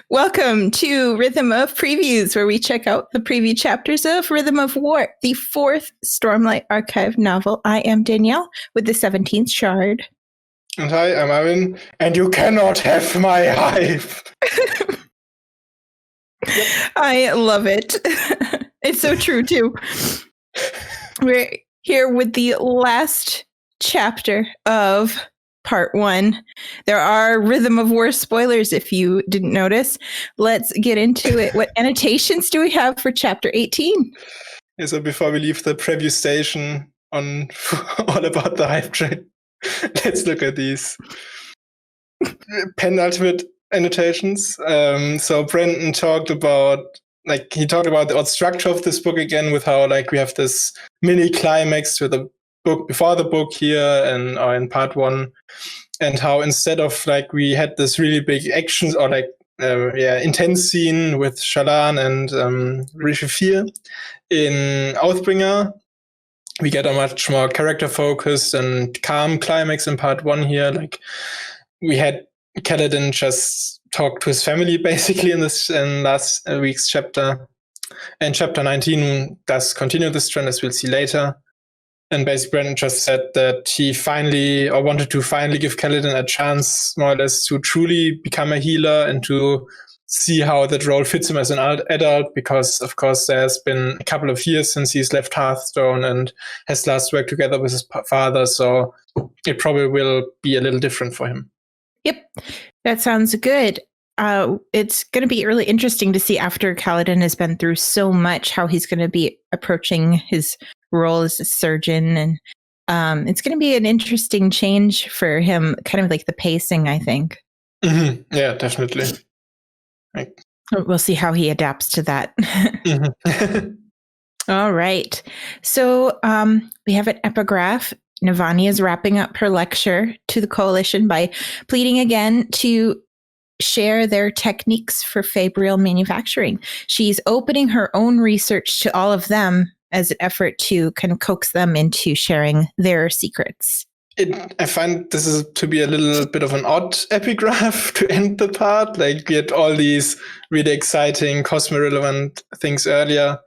Welcome to Rhythm of Previews, where we check out the preview chapters of Rhythm of War, the fourth Stormlight Archive novel. I am Danielle with the 17th Shard. And hi, I'm Marvin, and you cannot have my hive. I love it. It's so true, too. We're here with the last chapter of Part 1. There are Rhythm of War spoilers if you didn't notice. Let's get into it. What annotations do we have for Chapter 18? Yeah, so before we leave the preview station on all about the hive train, let's look at these penultimate annotations. So Brandon talked about the odd structure of this book again, with how we have this mini climax with the book before the book here and in part 1, and how instead of we had this really big actions or intense scene with Shallan and Rishafir in Oathbringer, we get a much more character focused and calm climax in part 1 here. We had Kaladin just talk to his family basically in last week's chapter, and chapter 19 does continue this trend, as we'll see later. And basically Brandon just said that he wanted to finally give Kaladin a chance, more or less, to truly become a healer and to see how that role fits him as an adult, because of course there's been a couple of years since he's left Hearthstone and has last worked together with his father, so it probably will be a little different for him. Yep, that sounds good. It's going to be really interesting to see, after Kaladin has been through so much, how he's going to be approaching his role as a surgeon. And it's going to be an interesting change for him, kind of like the pacing, I think. Mm-hmm. Yeah, definitely. We'll see how he adapts to that. Mm-hmm. All right. So we have an epigraph. Navani is wrapping up her lecture to the coalition by pleading again to share their techniques for Fabrial manufacturing. She's opening her own research to all of them as an effort to kind of coax them into sharing their secrets. I find this is to be a little bit of an odd epigraph to end the part. We had all these really exciting Cosmere relevant things earlier,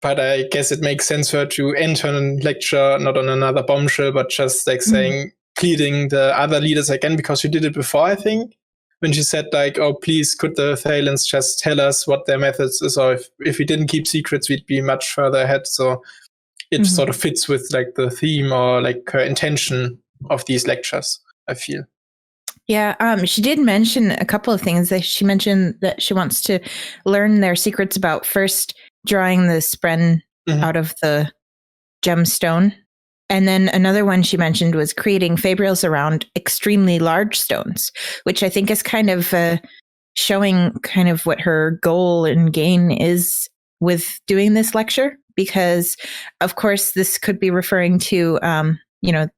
but I guess it makes sense for her to end her lecture not on another bombshell, but just saying, pleading the other leaders again, because she did it before, I think, when she said oh, please, could the Thalens just tell us what their methods is, or if we didn't keep secrets, we'd be much further ahead. So it sort of fits with the theme or her intention of these lectures, I feel. Yeah, she did mention a couple of things. She mentioned that she wants to learn their secrets about first drawing the spren out of the gemstone. And then another one she mentioned was creating Fabrials around extremely large stones, which I think is kind of showing kind of what her goal and gain is with doing this lecture. Because, of course, this could be referring to,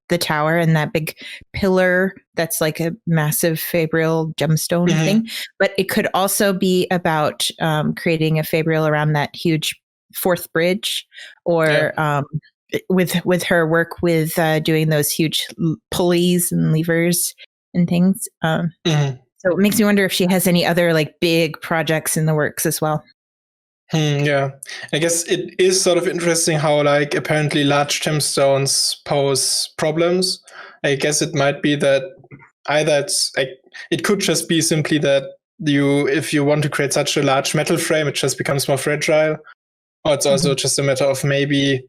the tower and that big pillar that's like a massive Fabrial gemstone thing. But it could also be about creating a Fabrial around that huge fourth bridge, or with her work with doing those huge pulleys and levers and things. So it makes me wonder if she has any other big projects in the works as well. Yeah, I guess it is sort of interesting how apparently large gemstones pose problems. I guess it might be that either it could just be simply that if you want to create such a large metal frame, it just becomes more fragile, or it's also just a matter of maybe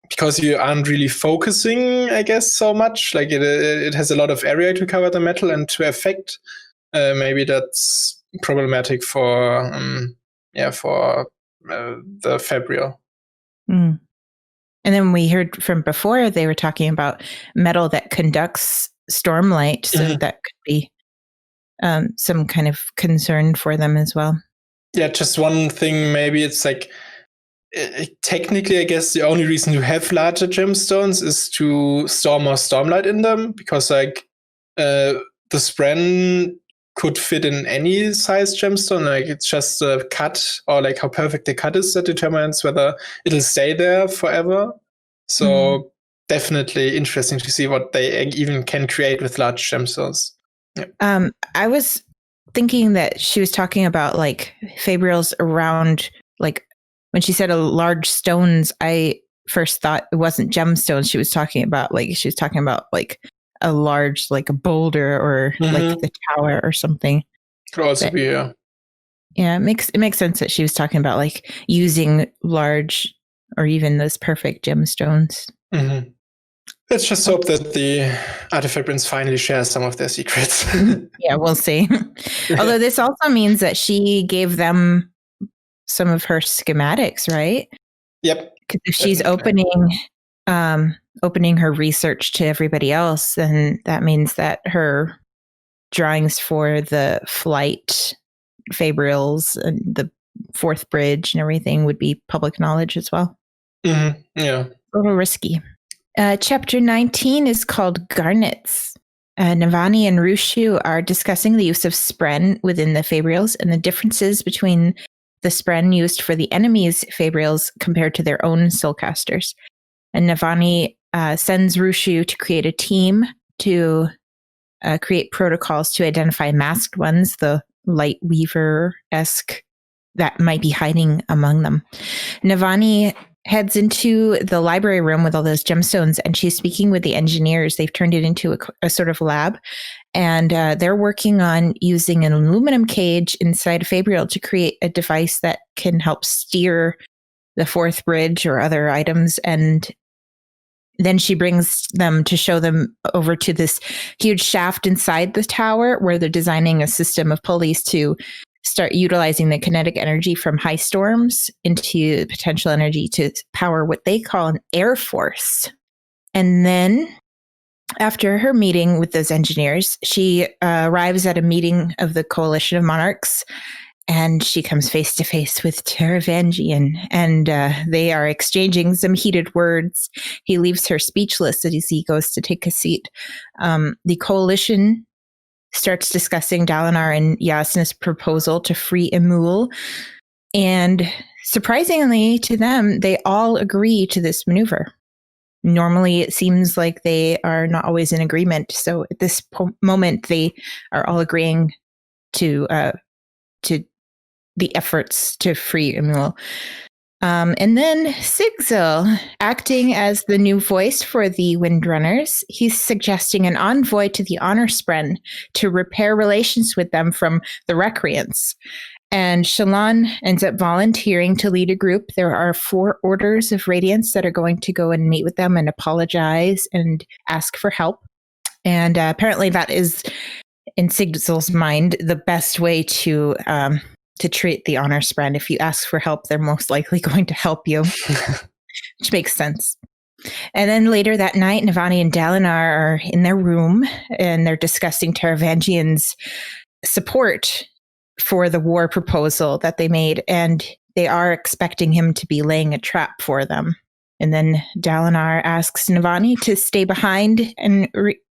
because you aren't really focusing, I guess, so much. It has a lot of area to cover the metal and to affect. Maybe that's problematic for the Fabrial. And then we heard from before, they were talking about metal that conducts stormlight, so that could be some kind of concern for them as well. Yeah, just one thing, maybe it's technically, I guess the only reason you have larger gemstones is to store more stormlight in them, because the spren could fit in any size gemstone. It's just a cut, or how perfect the cut is, that determines whether it'll stay there forever. So definitely interesting to see what they even can create with large gemstones. I was thinking that she was talking about like Fabrials around, like when she said a large stones, I first thought it wasn't gemstones she was talking about. Like she was talking about like a large, like a boulder or like the tower or something. Could also be, yeah. Yeah, it makes sense that she was talking about like using large or even those perfect gemstones. Mm-hmm. Let's just hope that the Artifact Prince finally shares some of their secrets. Yeah, we'll see. Although this also means that she gave them some of her schematics, right? Yep. Because if she's opening her research to everybody else, then that means that her drawings for the flight Fabrials and the fourth bridge and everything would be public knowledge as well. Mm-hmm. Yeah. A little risky. Chapter 19 is called Garnets. Navani and Rushu are discussing the use of spren within the Fabrials and the differences between the spren used for the enemy's Fabrials compared to their own soulcasters. And Navani sends Rushu to create a team to create protocols to identify masked ones, the light weaver-esque that might be hiding among them. Navani heads into the library room with all those gemstones, and she's speaking with the engineers. They've turned it into a sort of lab, and they're working on using an aluminum cage inside a Fabrial to create a device that can help steer the fourth bridge or other items. And then she brings them to show them over to this huge shaft inside the tower where they're designing a system of pulleys to start utilizing the kinetic energy from high storms into potential energy to power what they call an air force. And then after her meeting with those engineers, she arrives at a meeting of the Coalition of Monarchs, and she comes face to face with Taravangian, and they are exchanging some heated words. He leaves her speechless as he goes to take a seat. The Coalition starts discussing Dalinar and Yasna's proposal to free Emul, and surprisingly to them, they all agree to this maneuver. Normally, it seems like they are not always in agreement. So at this moment, they are all agreeing to the efforts to free Emul. And then Sigzil, acting as the new voice for the Windrunners, he's suggesting an envoy to the Honor Spren to repair relations with them from the Recreants. And Shallan ends up volunteering to lead a group. There are 4 orders of Radiance that are going to go and meet with them and apologize and ask for help. And apparently that is, in Sigzil's mind, the best way to treat the Honor Spren. If you ask for help, they're most likely going to help you, which makes sense. And then later that night, Navani and Dalinar are in their room, and they're discussing Taravangian's support for the war proposal that they made, and they are expecting him to be laying a trap for them. And then Dalinar asks Navani to stay behind and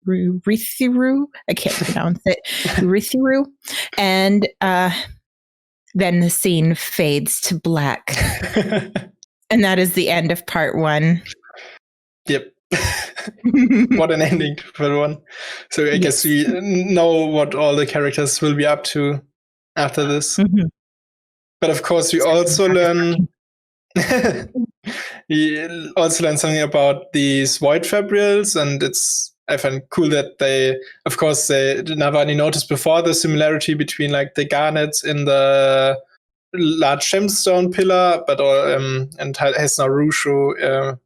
Rithiru, I can't pronounce it, Rithiru, and then the scene fades to black. And that is the end of part 1. Yep. What an ending to part 1. So I guess we know what all the characters will be up to after this. Mm-hmm. But of course, we also learn something about these Void Fabrials, and I find cool that Navani noticed before the similarity between like the garnets in the large gemstone pillar, but and has now Rushu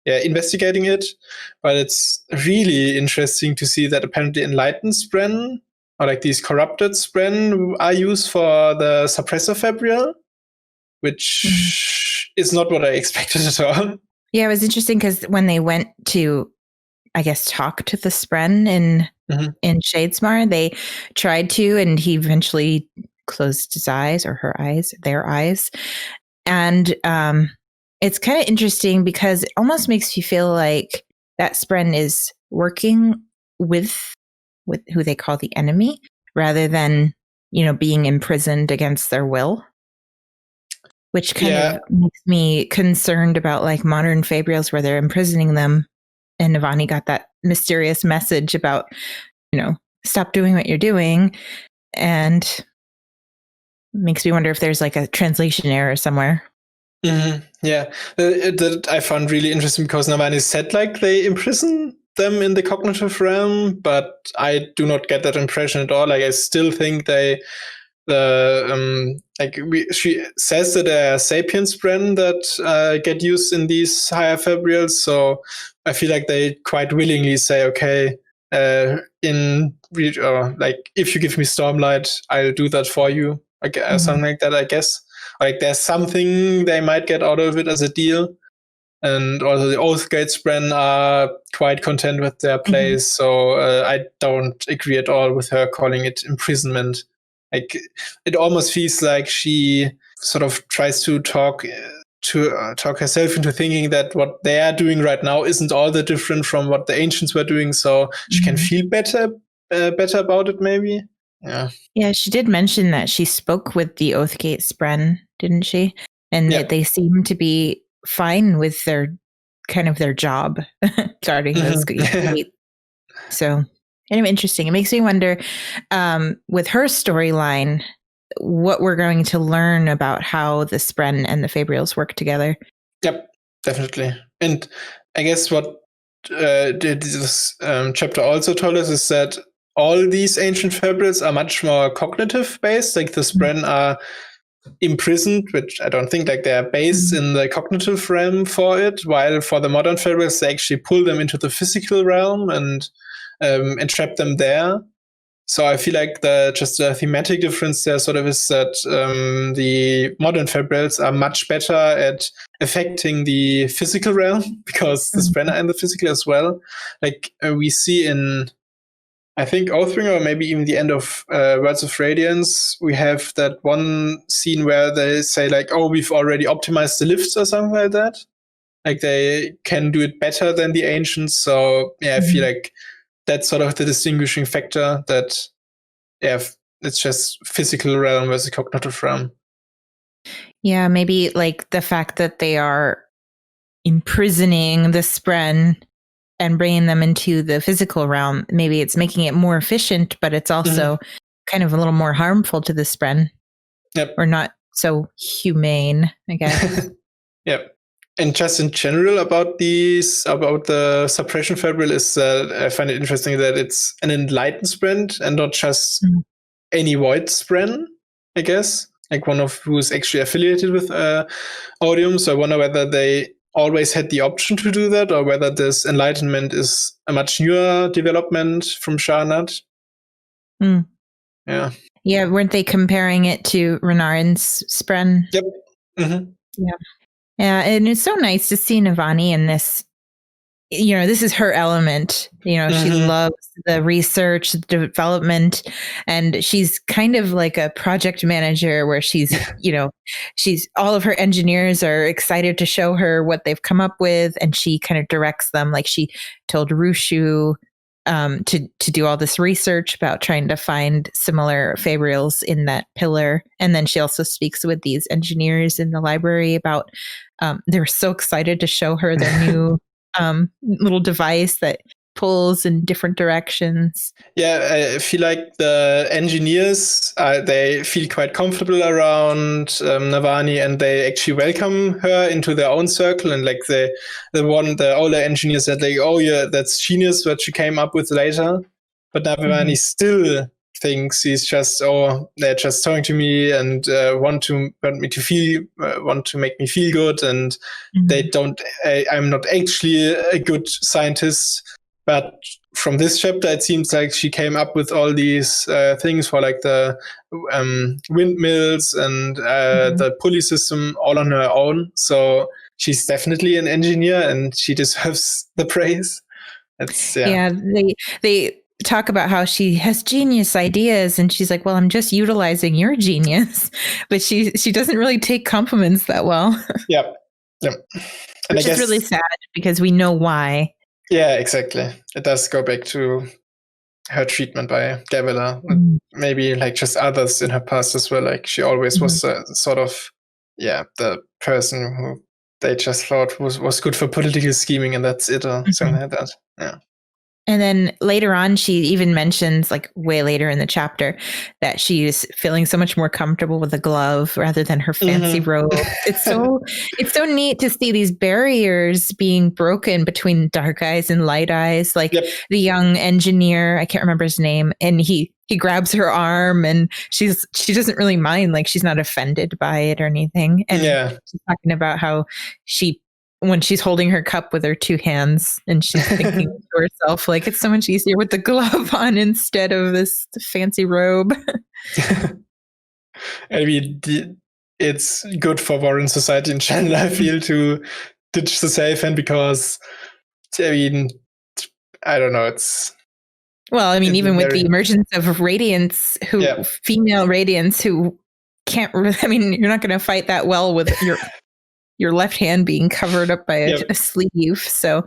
investigating it. But it's really interesting to see that apparently enlightened spren, or like these corrupted spren, are used for the suppressor Fabrial, which is not what I expected at all. Yeah, it was interesting because when they went to, I guess, talk to the spren in Shadesmar, they tried to, and he eventually closed his eyes, or their eyes. And it's kind of interesting because it almost makes you feel like that spren is working with who they call the enemy, rather than, being imprisoned against their will. Which kind of makes me concerned about like modern Fabrials where they're imprisoning them. And Navani got that mysterious message about, stop doing what you're doing. and makes me wonder if there's like a translation error somewhere. Yeah, that I found really interesting because Navani said like they imprison them in the cognitive realm, but I do not get that impression at all. Like I still think she says that there are sapiens bren that get used in these higher fabrials, so I feel like they quite willingly say, okay, like if you give me Stormlight, I'll do that for you, something like that, I guess. Like there's something they might get out of it as a deal. And also the Oathgates bren are quite content with their place, so I don't agree at all with her calling it imprisonment. Like it almost feels like she sort of tries to talk herself into thinking that what they are doing right now isn't all that different from what the ancients were doing, so she can feel better about it, maybe. Yeah, she did mention that she spoke with the Oathgate bren, didn't she? And that they seem to be fine with their job starting those So anyway, interesting. It makes me wonder with her storyline what we're going to learn about how the Spren and the Fabrials work together. Yep, definitely. And I guess what this chapter also told us is that all these ancient Fabrials are much more cognitive based. Like the Spren are imprisoned, which I don't think like they are based in the cognitive realm for it, while for the modern Fabrials they actually pull them into the physical realm and entrap them there. So I feel like the thematic difference there sort of is that the modern Fabrials are much better at affecting the physical realm because the Spren are in the physical as well. Like we see in, I think, Oathbringer, or maybe even the end of Words of Radiance, we have that one scene where they say like, oh, we've already optimized the lifts or something like that. Like they can do it better than the ancients. So yeah, I feel like that's sort of the distinguishing factor, that it's just physical realm versus cognitive realm. Yeah, maybe like the fact that they are imprisoning the Spren and bringing them into the physical realm, maybe it's making it more efficient, but it's also kind of a little more harmful to the Spren. Yep. Or not so humane, I guess. Yep. And just in general about the suppression fabrial is I find it interesting that it's an enlightened Spren and not just any void Spren, I guess. Like one of who's actually affiliated with Odium. So I wonder whether they always had the option to do that, or whether this enlightenment is a much newer development from Sharnat. Yeah. Yeah, weren't they comparing it to Renarin's Spren? Yep. Yeah, and it's so nice to see Navani in this. You know, this is her element. You know, she loves the research, the development, and she's kind of like a project manager where she's, she's all of her engineers are excited to show her what they've come up with, and she kind of directs them. Like she told Rushu to do all this research about trying to find similar Fabrials in that pillar. And then she also speaks with these engineers in the library about they're so excited to show her their new little device that pulls in different directions. Yeah, I feel like the engineers, they feel quite comfortable around Navani, and they actually welcome her into their own circle. And like the older engineer said like, oh yeah, that's genius what she came up with later. But Navani still thinks he's just, they're just talking to me and want to make me feel good, and they don't. I'm not actually a good scientist. But from this chapter, it seems like she came up with all these things for like the windmills and the pulley system all on her own. So she's definitely an engineer, and she deserves the praise. They talk about how she has genius ideas, and she's like, well, I'm just utilizing your genius. But she doesn't really take compliments that well. Yep. And which is really sad because we know why. Yeah, exactly. It does go back to her treatment by Gavila. Maybe like just others in her past as well. Like she always was sort of, the person who they just thought was good for political scheming, and that's it, or something like that. Yeah. And then later on, she even mentions, like way later in the chapter, that she's feeling so much more comfortable with a glove rather than her fancy robe. It's so neat to see these barriers being broken between dark eyes and light eyes. Like the young engineer, I can't remember his name, and he grabs her arm, and she doesn't really mind, like she's not offended by it or anything. And she's talking about how when she's holding her cup with her two hands, and she's thinking to herself, like, it's so much easier with the glove on instead of this fancy robe. I mean, it's good for Warren society in general, I feel, to ditch the safe hand, because, I mean, I don't know, well, I mean, even with the emergence of Radiants, female Radiants who can't really, I mean, you're not going to fight that well with your left hand being covered up by a sleeve. So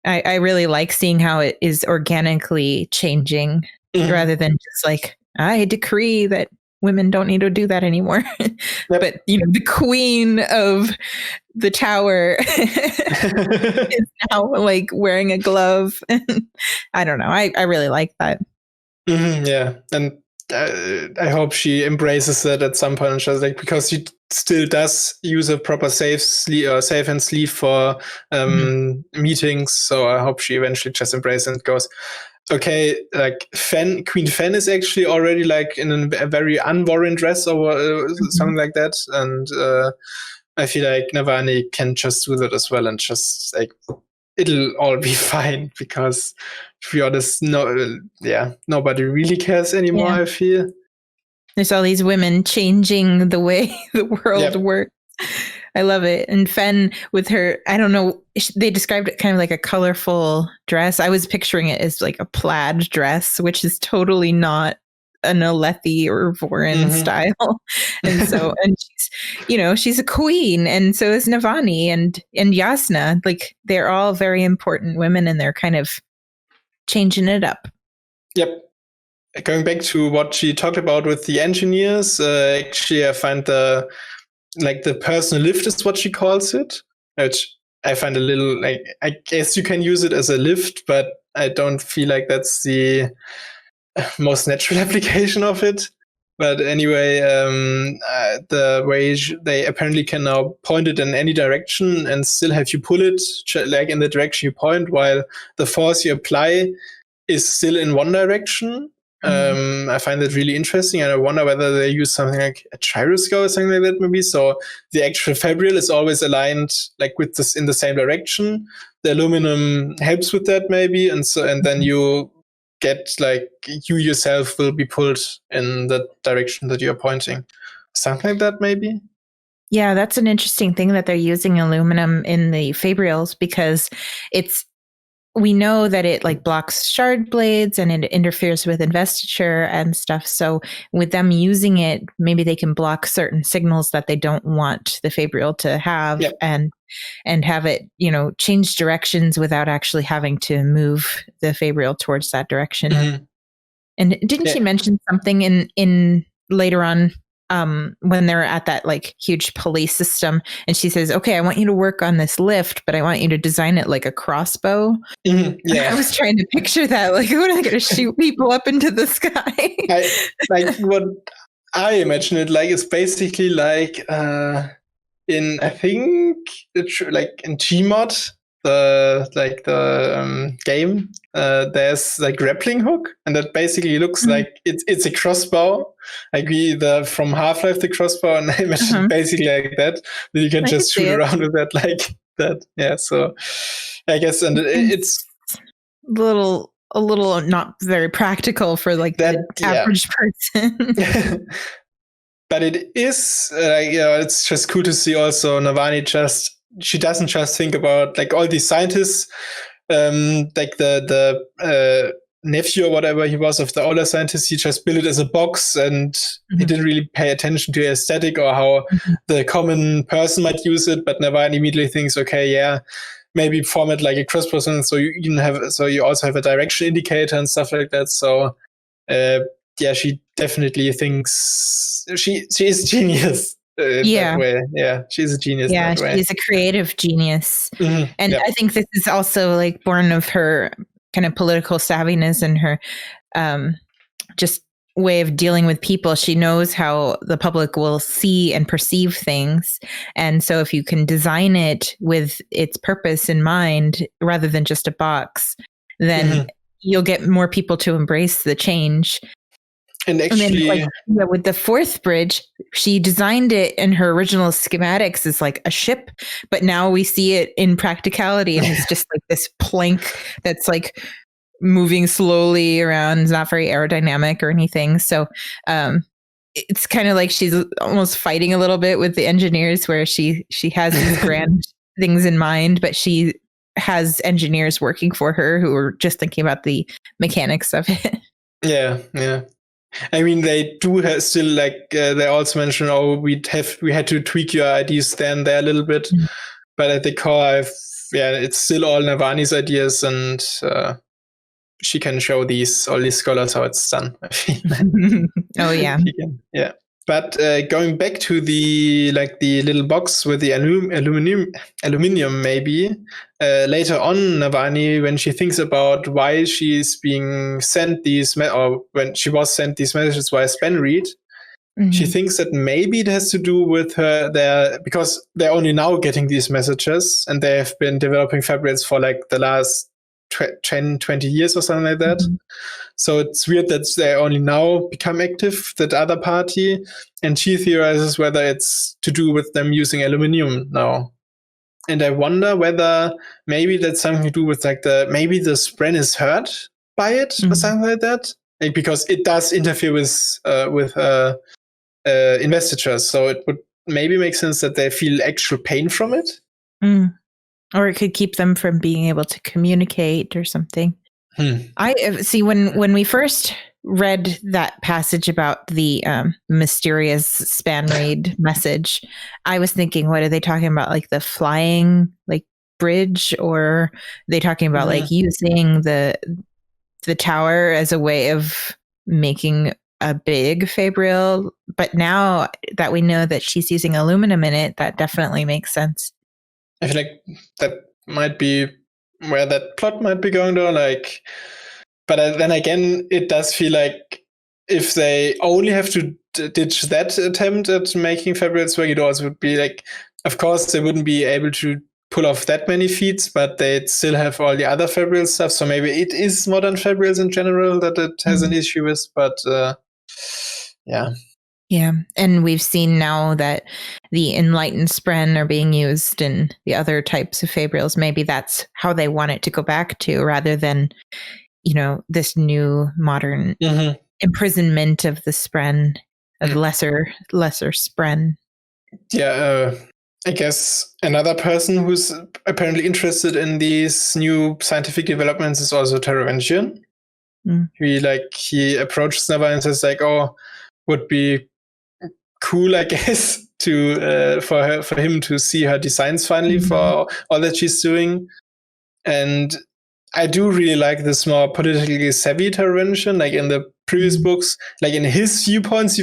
I really like seeing how it is organically changing rather than just like, I decree that women don't need to do that anymore. But, the queen of the tower is now like wearing a glove. I don't know. I really like that. Yeah. And I hope she embraces that at some point, just like, because she still does use a proper safe and sleeve for meetings. So I hope she eventually just embraces it and goes, okay, like Queen Fen is actually already like in a very unworn dress or something like that. And I feel like Navani can just do that as well, and just like, it'll all be fine, because to be honest, nobody really cares anymore. I feel there's all these women changing the way the world works. I love it. And Fen with her, I don't know, they described it kind of like a colorful dress. I was picturing it as like a plaid dress, which is totally not an Alethi or Vorin style. And so, and she's a queen, and so is Navani and Yasna. Like, they're all very important women, and they're kind of changing it up. Yep. Going back to what she talked about with the engineers, actually I find the personal lift is what she calls it, which I find a little, like, I guess you can use it as a lift, but I don't feel like that's the most natural application of it. But anyway, the way they apparently can now point it in any direction and still have you pull it like in the direction you point, while the force you apply is still in one direction. I find that really interesting, and I wonder whether they use something like a gyroscope or something like that, maybe. So the actual Fabrial is always aligned like with this in the same direction. The aluminum helps with that, maybe, and then you get like you yourself will be pulled in the direction that you're pointing. Something like that, maybe. Yeah, that's an interesting thing that they're using aluminum in the Fabrials, because we know that it like blocks shard blades and it interferes with investiture and stuff. So with them using it, maybe they can block certain signals that they don't want the Fabrial to have, and have it, change directions without actually having to move the Fabrial towards that direction. And didn't she mention something in later on, when they're at that like huge police system, and she says, okay, I want you to work on this lift, but I want you to design it like a crossbow. I was trying to picture that, like, what are they going to shoot people up into the sky? What I imagine it like is basically like in, I think like in Gmod, the game, there's like grappling hook, and that basically looks like it's a crossbow, like from Half-Life the crossbow, and I imagine basically like that you can just shoot around with that like that. Yeah, so I guess, and it's a little not very practical for like that, the average person. But it is it's just cool to see also Navani she doesn't just think about like all these scientists, like the nephew or whatever he was of the older scientist. He just built it as a box, and he didn't really pay attention to aesthetic or how the common person might use it. But Navani immediately thinks, okay, maybe form it like a cross-person, so you also have a direction indicator and stuff like that. So she definitely thinks she is genius. That way. Yeah, she's a genius. Yeah, she's a creative genius. And I think this is also like born of her kind of political savviness and her just way of dealing with people. She knows how the public will see and perceive things. And so if you can design it with its purpose in mind, rather than just a box, then you'll get more people to embrace the change. And actually, with the fourth bridge, she designed it in her original schematics as like a ship, but now we see it in practicality, and it's just like this plank that's like moving slowly around. It's not very aerodynamic or anything. So it's kind of like she's almost fighting a little bit with the engineers, where she has these grand things in mind, but she has engineers working for her who are just thinking about the mechanics of it. Yeah. I mean, they do still, like, they also mention, we had to tweak your ideas there and there a little bit, but at the core, it's still all Navani's ideas, and she can show all these scholars how it's done. Oh yeah, yeah. But going back to the little box with the aluminium, maybe later on, Navani, when she thinks about why she's being sent these, or when she was sent these messages via Spenreed, she thinks that maybe it has to do with because they're only now getting these messages, and they have been developing Fabrials for like the last 10, 20 years or something like that. So it's weird that they only now become active, that other party. And she theorizes whether it's to do with them using aluminium now. And I wonder whether maybe that's something to do with maybe the Spren is hurt by it or something like that. Like, because it does interfere with investitures. So it would maybe make sense that they feel actual pain from it. Or it could keep them from being able to communicate or something. I see when we first read that passage about the mysterious Spenreed message, I was thinking, what are they talking about? Like the flying bridge, or are they talking about using the tower as a way of making a big Fabrial? But now that we know that she's using aluminum in it, that definitely makes sense. I feel like that might be where that plot might be going though. But then again, it does feel like if they only have to ditch that attempt at making Fabrials work, it also would be like, of course, they wouldn't be able to pull off that many feats, but they'd still have all the other Fabrial stuff. So maybe it is modern Fabrials in general that it has an issue with. But yeah. Yeah, and we've seen now that the enlightened Spren are being used in the other types of Fabrials. Maybe that's how they want it to go back to, rather than, this new modern imprisonment of the Spren, of lesser Spren. Yeah, I guess another person who's apparently interested in these new scientific developments is also Taravangian. He approaches Navani and says would be cool, I guess, to for him to see her designs finally for all that she's doing. And I do really like this more politically savvy Taravangian. Like in the previous books, like in his viewpoints,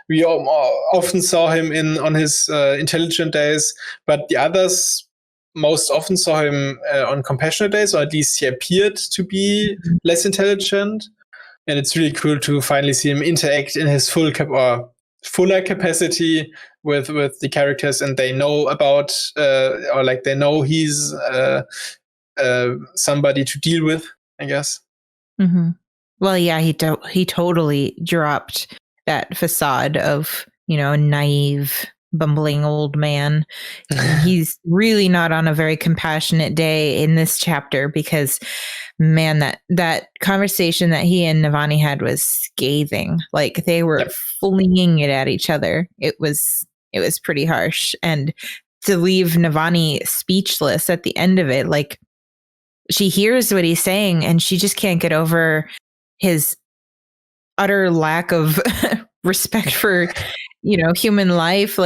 we often saw him on his intelligent days, but the others most often saw him on compassionate days, or at least he appeared to be less intelligent. And it's really cool to finally see him interact in his fuller capacity with the characters, and they know about they know he's somebody to deal with, I guess. Well, yeah, he totally dropped that facade of naive, bumbling old man. He's really not on a very compassionate day in this chapter, because man, that conversation that he and Navani had was scathing. Like, they were flinging it at each other. It was pretty harsh. And to leave Navani speechless at the end of it, like, she hears what he's saying and she just can't get over his utter lack of respect for human life.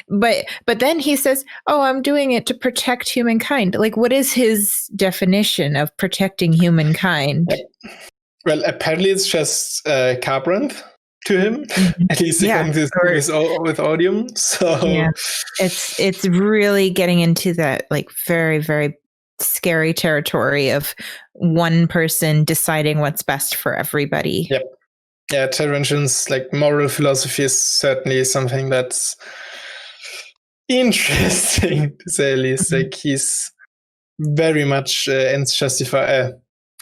But then he says, I'm doing it to protect humankind. Like, what is his definition of protecting humankind? Well, apparently it's just Carbranth to him, at least with Odium. So yeah, it's really getting into that very, very scary territory of one person deciding what's best for everybody. Yep. Yeah, Taravangian's like moral philosophy is certainly something that's interesting to say the least. Mm-hmm. Like he's very much ends justify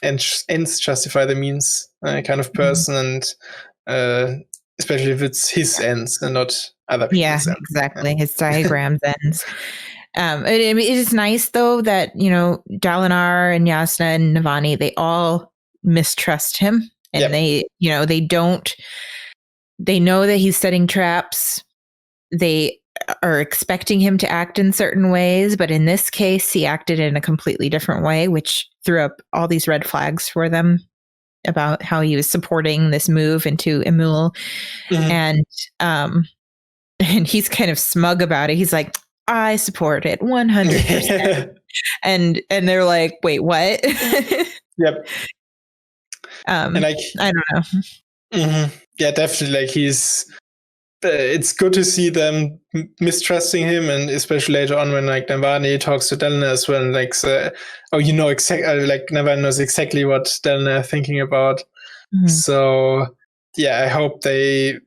the means kind of person, and especially if it's his ends and not other people's ends. Exactly. Yeah. His diagrams ends. It is nice though that Dalinar and Jasnah and Navani, they all mistrust him, and they know that he's setting traps. They are expecting him to act in certain ways, but in this case, he acted in a completely different way, which threw up all these red flags for them about how he was supporting this move into Emul. And he's kind of smug about it. He's like, I support it 100%. and they're like, wait, what? Yep. And like, I don't know. Mm-hmm. Yeah, definitely. Like it's good to see them mistrusting him, and especially later on when like Navani talks to Dalinar as well, and like exactly, like Navani knows exactly what Dalinar is thinking about. So yeah, I hope they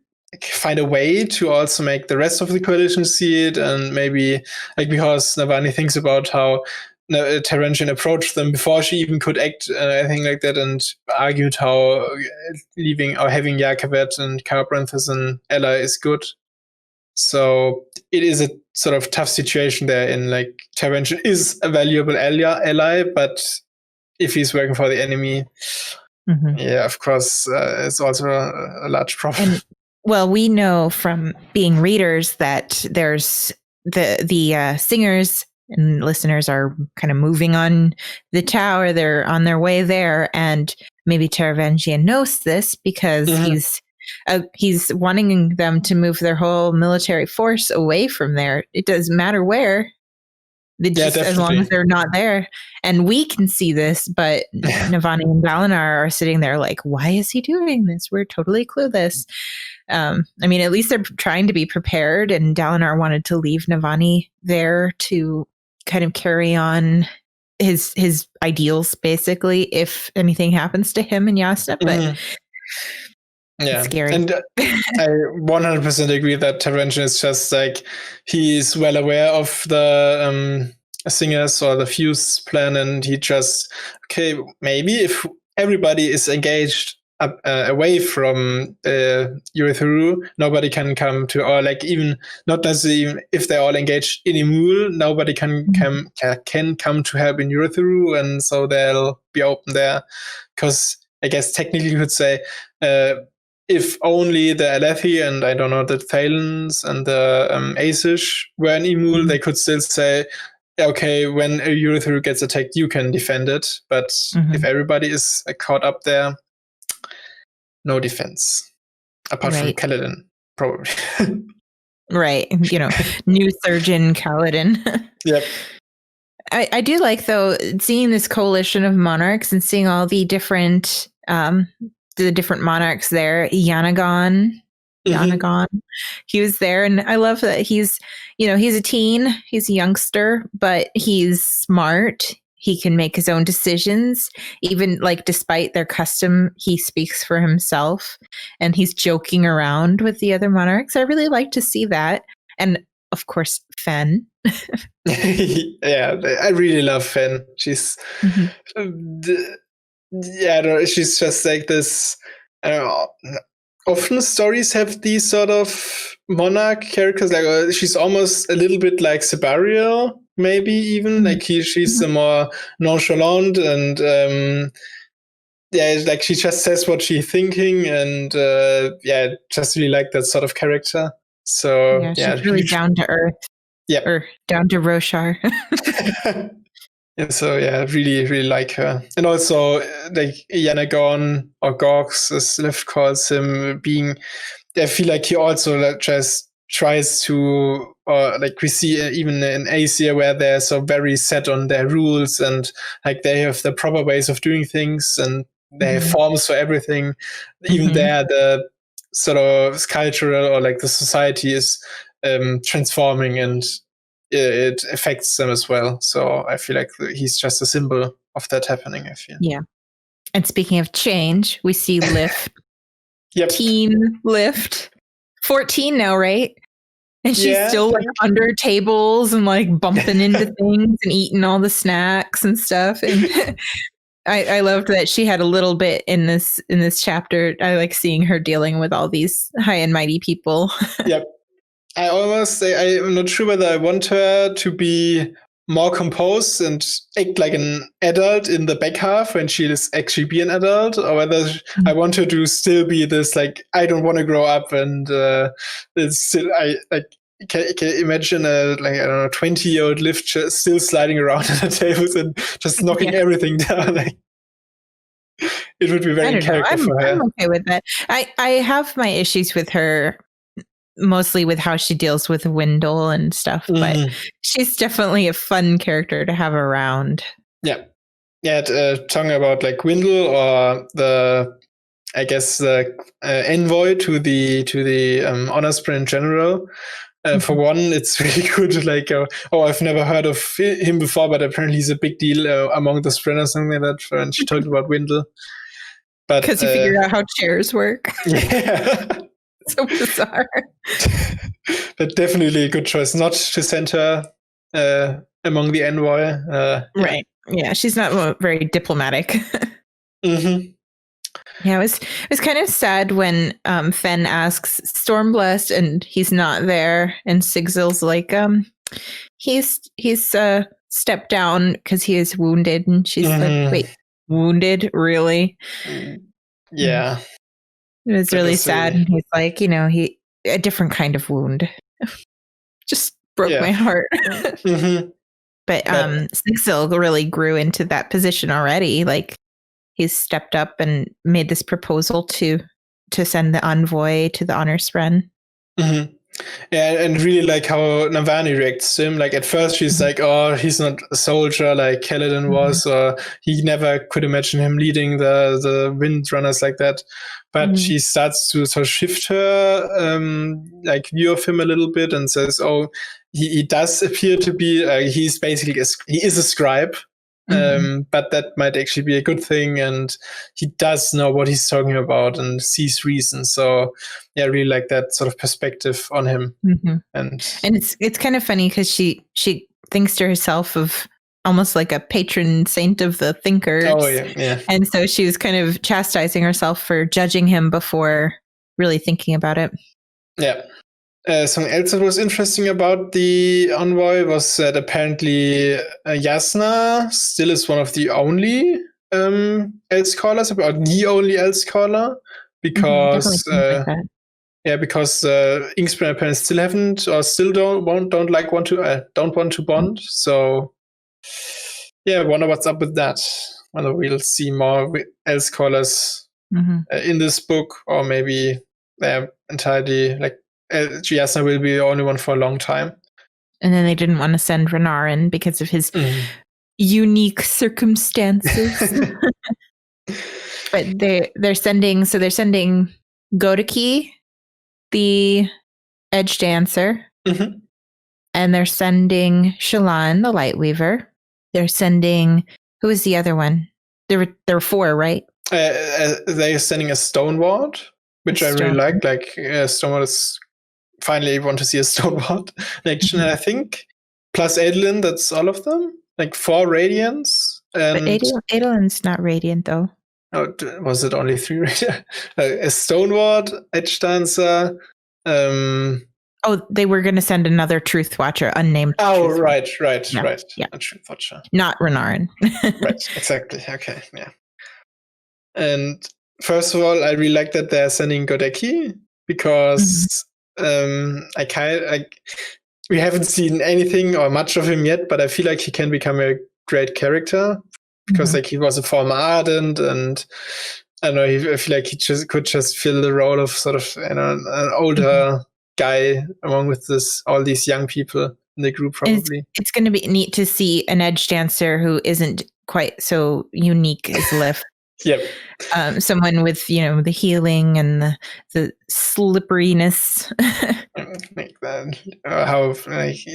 find a way to also make the rest of the coalition see it, and maybe like because Navani thinks about how Taravangian approached them before she even could act, anything like that, and argued how leaving or having Yakavet and Kharbranth as an ally is good. So it is a sort of tough situation there. In like Taravangian is a valuable ally, but if he's working for the enemy, yeah, of course, it's also a large problem. And, well, we know from being readers that there's the singers and listeners are kind of moving on the tower. They're on their way there, and maybe Taravangian knows this because he's wanting them to move their whole military force away from there. It doesn't matter where, as long as they're not there. And we can see this, but Navani and Dalinar are sitting there like, why is he doing this? We're totally clueless. I mean, at least they're trying to be prepared, and Dalinar wanted to leave Navani there to kind of carry on his ideals, basically, if anything happens to him and Jasnah. But it's scary. And I 100% agree that Taravangian is just like, he's well aware of the singers or the fuse plan, and he just, maybe if everybody is engaged away from Urithiru, nobody can come to, or like even not necessarily even if they're all engaged in Emul, nobody can come to help in Urithiru, and so they'll be open there. Because I guess technically you could say if only the Alethi and I don't know, the Thalens and the Aesish were in Emul, they could still say, okay, when Urithiru gets attacked, you can defend it. But if everybody is caught up there, no defense. Apart from Kaladin, probably. Right. New surgeon Kaladin. Yep. I do like, though, seeing this coalition of monarchs and seeing all the different monarchs there. Yanagon, he was there, and I love that he's a teen, he's a youngster, but he's smart. He can make his own decisions, even like despite their custom, he speaks for himself, and he's joking around with the other monarchs. I really like to see that. And of course, Fen. Yeah, I really love Fen. She's she's just like this. I don't know. Often stories have these sort of monarch characters. Like she's almost a little bit like Fabrial, maybe even like she's a more nonchalant, and like she just says what she's thinking, and just really like that sort of character. So she's really down to earth. Yeah, or down to Roshar. And so really, really like her. And also like Yanagon, or Gorks as Liv calls him, I feel like he also just tries to, or like we see even in Asia where they're so very set on their rules, and like they have the proper ways of doing things, and they have forms for everything. Even there, the sort of cultural or like the society is transforming, and it affects them as well. So I feel like he's just a symbol of that happening, I feel. Yeah. And speaking of change, we see Lift. Yep. Teen Lift. 14 now, right? And she's still like under tables and like bumping into things and eating all the snacks and stuff. And I loved that she had a little bit in this chapter. I like seeing her dealing with all these high and mighty people. Yep. I almost say I'm not sure whether I want her to be more composed and act like an adult in the back half when she is actually be an adult, or whether I want her to still be this like I don't want to grow up and it's still I like can imagine a like I don't know 20-year-old Lift still sliding around on the tables and just knocking everything down. Like, it would be very character for her. I'm okay with that. I have my issues with her. Mostly with how she deals with Wendell and stuff, but she's definitely a fun character to have around. Yeah. Talking about like Wendell or the envoy to the honor sprint in general. For one, it's really good. Like, I've never heard of him before, but apparently he's a big deal among the sprinters, something like that. And she talked about Wendell, but because he figured out how chairs work. Yeah. So bizarre. But definitely a good choice not to send her among the envoy. Right. Yeah, she's not very diplomatic. Mm-hmm. Yeah, it was kind of sad when Fen asks Stormblessed and he's not there, and Sigzil's like, he's stepped down because he is wounded, and she's like, wait, wounded? Really? Yeah. It was really sad. And he's like, a different kind of wound. Just broke my heart. But Sigzil really grew into that position already. Like, he's stepped up and made this proposal to send the envoy to the honor spren. Mm-hmm. Yeah, and really like how Navani reacts to him. Like at first she's like, oh, he's not a soldier like Kaladin was, or he never could imagine him leading the Windrunners like that. But she starts to sort of shift her like view of him a little bit and says, oh, he does appear to be, he's basically, he is a scribe. But that might actually be a good thing, and he does know what he's talking about and sees reason. So yeah, I really like that sort of perspective on him. And it's kind of funny because she thinks to herself of almost like a patron saint of the thinkers. Oh yeah. And so she was kind of chastising herself for judging him before really thinking about it. Yeah. Something else that was interesting about the envoy was that apparently Jasna still is one of the only Elf scholars, or the only Elf scholar, because because Inkspren apparently still haven't, or still don't want to bond. So yeah, I wonder what's up with that. Whether we'll see more Elf scholars in this book, or maybe they're entirely like. Jasna will be the only one for a long time. And then they didn't want to send Renarin because of his unique circumstances. But they're sending Godaki, the Edge Dancer, and they're sending Shallan, the Lightweaver. They're sending, who is the other one? There were 4, right? They're sending a Stoneward, which I really like. Like Stoneward is. Finally, want to see a Stoneward in action, and I think plus Adolin, that's all of them. Like 4 Radiants. But Adolin's not Radiant, though. Oh, was it only 3 Radiant? A Stoneward, Edge Dancer. They were going to send another Truth Watcher, unnamed. Oh, right. Yeah. A Truth Watcher. Not Renarin. Right, exactly. Okay, yeah. And first of all, I really like that they're sending Godaki, because we haven't seen anything or much of him yet, but I feel like he can become a great character because like he was a former Ardent, and I don't know, I feel like he could fill the role of sort of an older guy along with all these young people in the group. Probably it's going to be neat to see an Edge Dancer who isn't quite so unique as Lift. Yep. Someone with, the healing and the slipperiness. Like how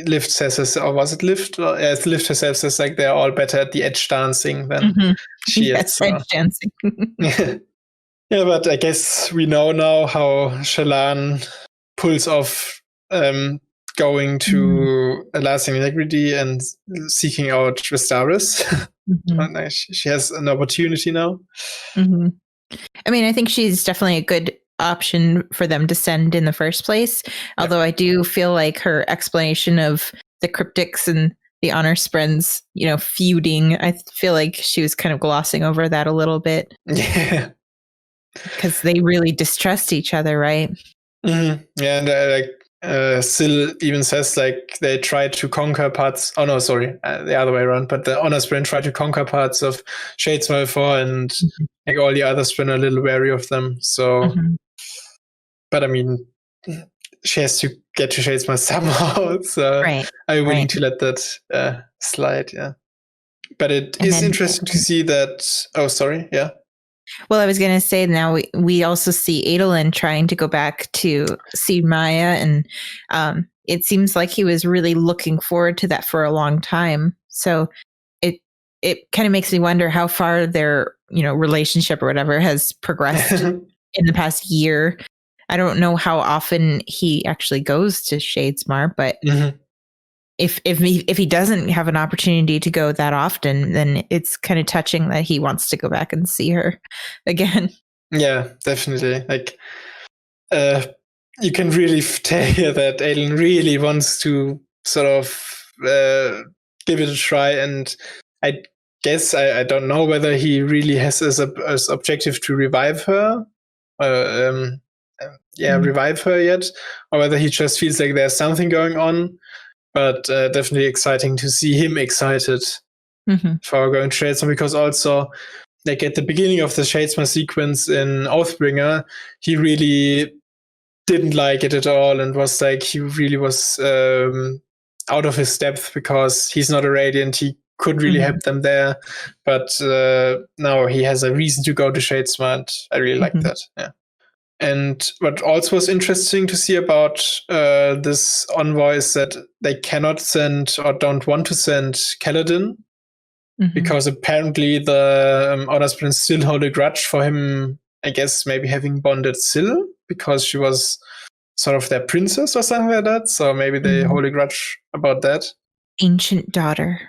Lift says, or was it Lift? Yes, Lift herself says like they're all better at the edge dancing than she is. So. Edge dancing. Yeah, but I guess we know now how Shallan pulls off going to a lasting integrity and seeking out Vestaris. She has an opportunity now. I mean, I think she's definitely a good option for them to send in the first place. Although I do feel like her explanation of the cryptics and the honor sprints, feuding, I feel like she was kind of glossing over that a little bit. Yeah. Because they really distrust each other, right? Yeah, and Syl even says like they tried to conquer parts. Oh no, sorry, the other way around. But the honor sprint tried to conquer parts of Shadesmar before, and like all the other sprint are a little wary of them. So, but I mean, she has to get to Shadesmar somehow. So I'm willing to let that slide. Yeah, but it is interesting to see that. Oh, sorry. Yeah. Well, I was going to say now we also see Adolin trying to go back to see Maya, and it seems like he was really looking forward to that for a long time. So it kind of makes me wonder how far their relationship or whatever has progressed in the past year. I don't know how often he actually goes to Shadesmar, but if he doesn't have an opportunity to go that often, then it's kind of touching that he wants to go back and see her again. Yeah, definitely. Like, you can really tell that Aiden really wants to sort of give it a try, and I guess I don't know whether he really has as objective to revive her. Revive her yet, or whether he just feels like there's something going on. But definitely exciting to see him excited for going to Shadesmar, because also, like at the beginning of the Shadesmar sequence in Oathbringer, he really didn't like it at all and was like, he really was out of his depth because he's not a Radiant. He could really help them there. But now he has a reason to go to Shadesmar, and I really like that. Yeah. And what also was interesting to see about this envoy is that they cannot send or don't want to send Kaladin because apparently the Honor Sprint still hold a grudge for him, I guess maybe having bonded Syl because she was sort of their princess or something like that. So maybe they hold a grudge about that. Ancient daughter.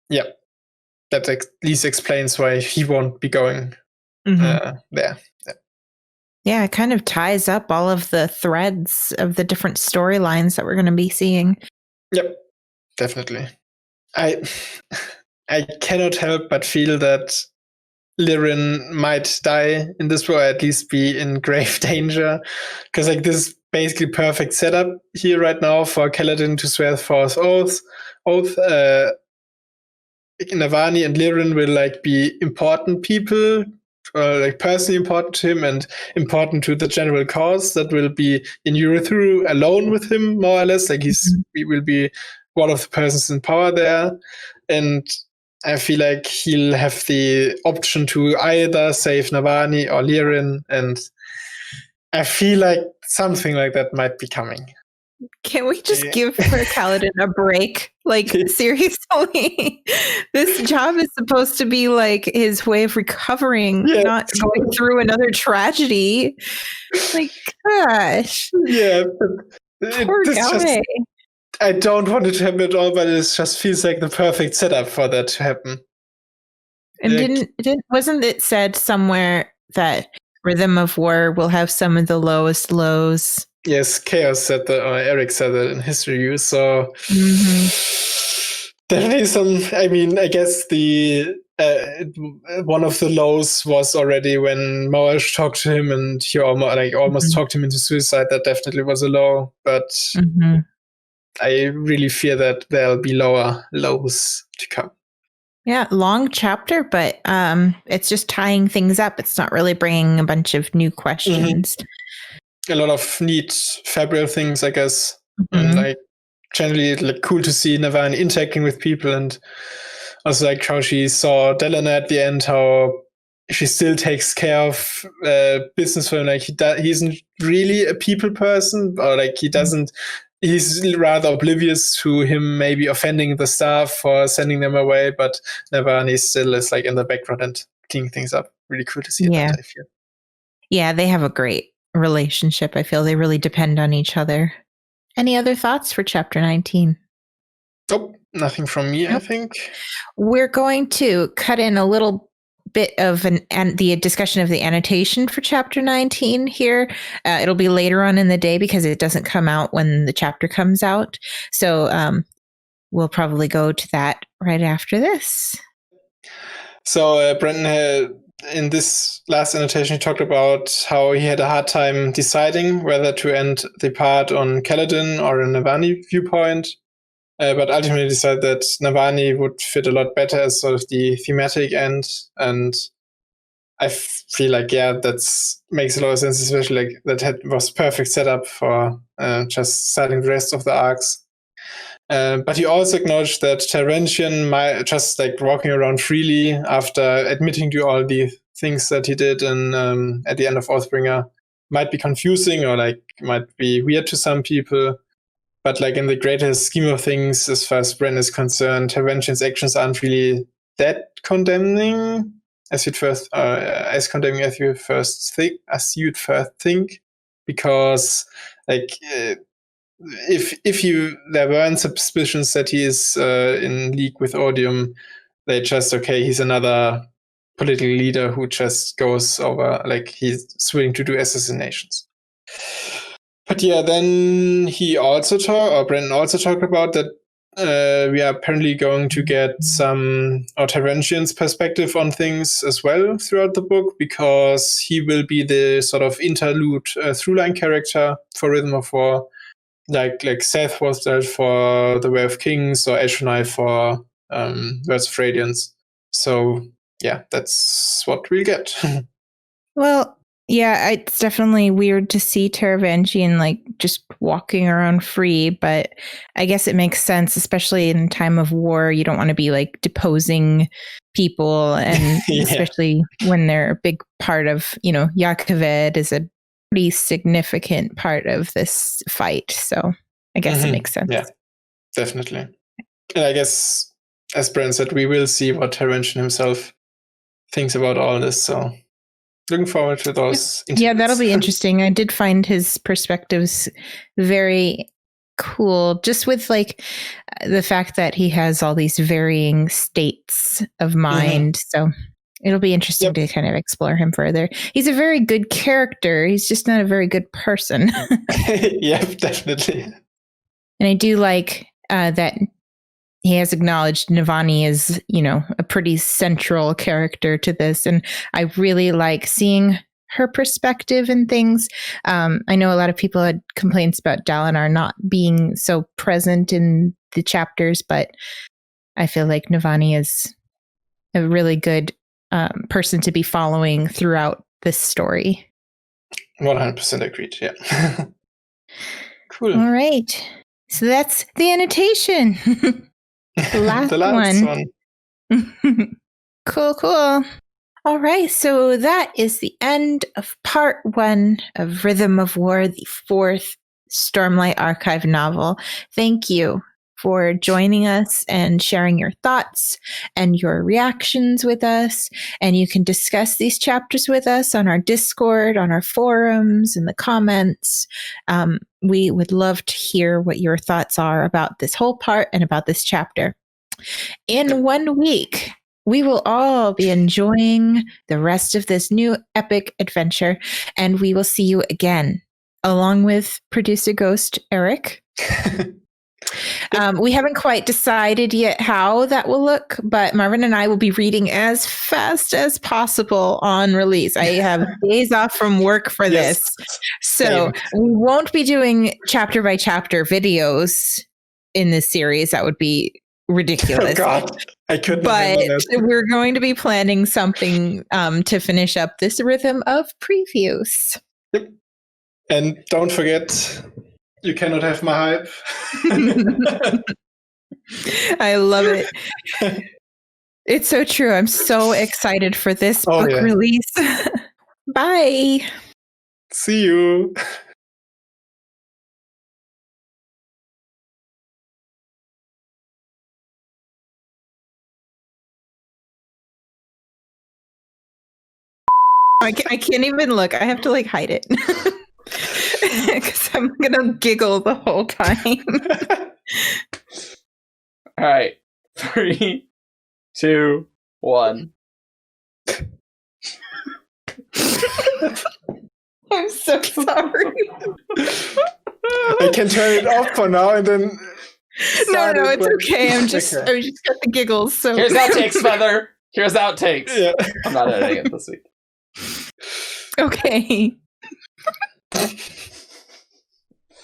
Yeah. That at least explains why he won't be going there. Yeah, it kind of ties up all of the threads of the different storylines that we're going to be seeing. Yep, definitely. I cannot help but feel that Lirin might die in this book, or at least be in grave danger, because like this basically perfect setup here right now for Kaladin to swear false oath. Navani and Lirin will like be important people. Like personally important to him and important to the general cause that will be in Urithiru alone with him, more or less. Like he will be one of the persons in power there. And I feel like he'll have the option to either save Navani or Lirin. And I feel like something like that might be coming. Can we just give Kaladin a break? Like, seriously, this job is supposed to be like his way of recovering, not going through another tragedy. Like, gosh. Yeah. Poor guy. I don't want it to happen at all, but it just feels like the perfect setup for that to happen. And wasn't it said somewhere that Rhythm of War will have some of the lowest lows? Yes, Chaos said that, or Eric said that in his review. So definitely some. I mean, I guess the one of the lows was already when Moash talked to him, and he almost talked him into suicide. That definitely was a low, but I really fear that there'll be lower lows to come. Yeah, long chapter, but it's just tying things up. It's not really bringing a bunch of new questions. A lot of neat Fabrial things, I guess. And like generally like cool to see Navani interacting with people, and also like how she saw Delana at the end, how she still takes care of business for him. Like he isn't really a people person, or like he doesn't. He's rather oblivious to him maybe offending the staff or sending them away, but Navani still is like in the background and cleaning things up. Really cool to see that, I feel. Yeah, they have a great relationship. I feel they really depend on each other. Any other thoughts for chapter 19? Nope, nothing from me, I think. We're going to cut in a little bit of the discussion of the annotation for chapter 19 here. It'll be later on in the day because it doesn't come out when the chapter comes out. So we'll probably go to that right after this. So Brendan, in this last annotation, he talked about how he had a hard time deciding whether to end the part on Kaladin or a Navani viewpoint. But ultimately decided that Navani would fit a lot better as sort of the thematic end. And I feel like, that makes a lot of sense, especially like that was perfect setup for just starting the rest of the arcs. But he also acknowledged that Taravangian might just like walking around freely after admitting to all the things that he did and at the end of Oathbringer might be confusing or like might be weird to some people. But like in the greater scheme of things, as far as Bren is concerned, Taravangian's actions aren't really that condemning as you'd first think, because like if there weren't suspicions that he is in league with Odium, they just he's another political leader who just goes over, like he's willing to do assassinations. But then Brennan also talked about that we are apparently going to get some Taravangian's perspective on things as well throughout the book, because he will be the sort of interlude through-line character for Rhythm of War, like Seth was there for The Way of Kings or Eshonai for Words of Radiance. So that's what we'll get. Well, yeah, it's definitely weird to see Taravangian like just walking around free, but I guess it makes sense, especially in time of war. You don't want to be like deposing people, and especially when they're a big part of, Yakoved is a pretty significant part of this fight. So I guess it makes sense. Yeah, definitely. And I guess, as Brent said, we will see what Taravangian himself thinks about all this. So looking forward to those. Yeah, that'll be interesting. I did find his perspectives very cool, just with like the fact that he has all these varying states of mind. So it'll be interesting to kind of explore him further. He's a very good character. He's just not a very good person. Yep, definitely. And I do like that he has acknowledged Navani is, a pretty central character to this. And I really like seeing her perspective and things. I know a lot of people had complaints about Dalinar not being so present in the chapters, but I feel like Navani is a really good person to be following throughout this story. 100% agreed. Yeah. Cool. All right. So that's the annotation. The last one. Cool. All right. So that is the end of part 1 of Rhythm of War, the 4th Stormlight Archive novel. Thank you for joining us and sharing your thoughts and your reactions with us. And you can discuss these chapters with us on our Discord, on our forums, in the comments. We would love to hear what your thoughts are about this whole part and about this chapter. In 1 week, we will all be enjoying the rest of this new epic adventure, and we will see you again, along with producer Ghost Eric. We haven't quite decided yet how that will look, but Marvin and I will be reading as fast as possible on release. I have days off from work for this. So we won't be doing chapter by chapter videos in this series. That would be ridiculous. Oh God, I couldn't. But we're going to be planning something to finish up this rhythm of previews. Yep. And don't forget, you cannot have my hype. I love it. It's so true. I'm so excited for this book release. Bye. See you. I can't even look. I have to like hide it because I'm gonna giggle the whole time. All right, 3, 2, 1. I'm so sorry. I can turn it off for now and then. No, it's okay. I just got the giggles. So here's outtakes, Feather. Here's outtakes. Yeah. I'm not editing it this week. Okay.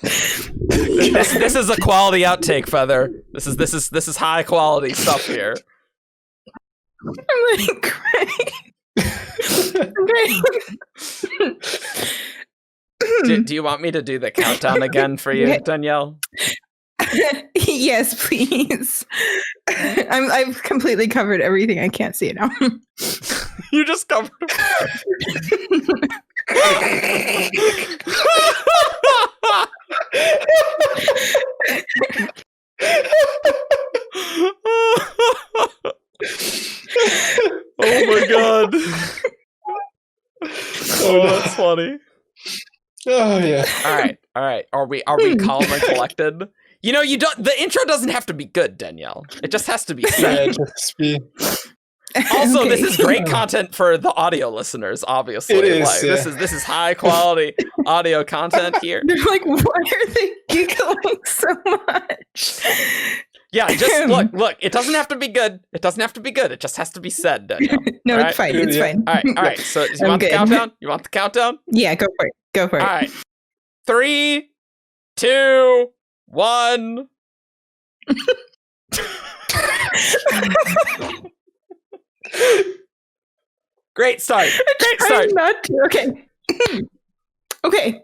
This is a quality outtake, Feather. This is high quality stuff here. I'm like crying. Do you want me to do the countdown again for you, Danielle? Yes, please. I've completely covered everything. I can't see it now. You just covered Oh my god. Oh, that's funny. Oh yeah. All right. Are we calm and collected? You know, the intro doesn't have to be good, Danielle. It just has to be said. Also, Okay. This is great content for the audio listeners, obviously. It is, like, this is high quality audio content here. They're like, why are they giggling so much? Yeah, just look, it doesn't have to be good. It doesn't have to be good. It just has to be said, Danielle. No, it's fine. It's fine. All right. So you want the countdown? You want the countdown? Yeah, go for it. Go for it. All right. 3, 2, 1. Great start. Great start. Not to. Okay. Okay.